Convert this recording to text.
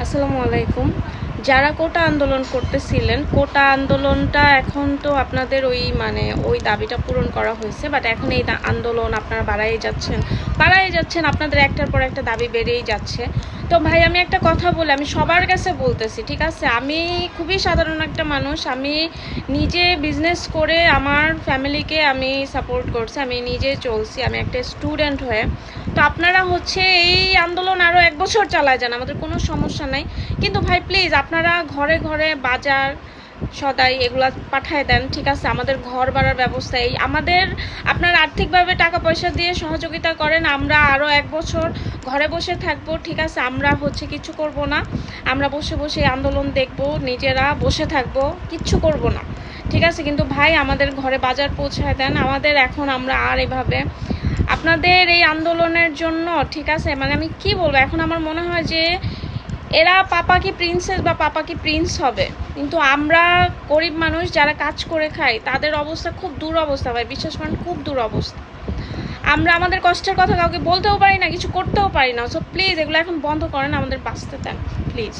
আসসালামু আলাইকুম। যারা কোটা আন্দোলন করতেছিলেন, কোটা আন্দোলনটা এখন তো আপনাদের ওই দাবিটা পূরণ করা হয়েছে, বাট এখন এই আন্দোলন আপনারা বাড়াই যাচ্ছেন, আপনাদের একটার পর একটা দাবি বেড়েই যাচ্ছে। তো ভাই আমি একটা কথা বলি, আমি সবার কাছে বলতেছি, ঠিক আছে? আমি খুবই সাধারণ একটা মানুষ, আমি নিজে বিজনেস করে আমার ফ্যামিলিকে আমি সাপোর্ট করছি, আমি নিজে চলছি, আমি একটা স্টুডেন্ট হয়ে। তো আপনারা এই আন্দোলন আরও 1 বছর চালায় যান, আমাদের কোনো সমস্যা নাই। কিন্তু ভাই প্লিজ আপনারা ঘরে ঘরে বাজার সদাই এগুলা পাঠায় দেন, ঠিক আছে? আমাদের ঘর ভাড়ার ব্যবস্থা আমাদের আপনারা আর্থিকভাবে টাকা পয়সা দিয়ে সহযোগিতা করেন, আমরা আরও 1 বছর ঘরে বসে থাকবো, ঠিক আছে? আমরা কিছু করব না, আমরা বসে বসে আন্দোলন দেখব, নিজেরা বসে থাকবো, কিচ্ছু করব না, ঠিক আছে? কিন্তু ভাই আমাদের ঘরে বাজার পৌঁছায় দেন, আমাদের এখন আমরা আর এভাবে আপনাদের এই আন্দোলনের জন্য, ঠিক আছে? আমি কি বলবো, এখন আমার মনে হয় যে এরা পাপা কি প্রিন্সেস বা পাপা কি প্রিন্স হবে, কিন্তু আমরা গরিব মানুষ যারা কাজ করে খাই তাদের অবস্থা খুব দুরবস্থা ভাই, বিশ্বাস করেন খুব দুরবস্থা। আমরা আমাদের কষ্টের কথা কাউকে বলতেও পারি না, কিছু করতেও পারি না। সো প্লিজ এগুলো এখন বন্ধ করেন, আমাদের বাঁচতে দেন প্লিজ।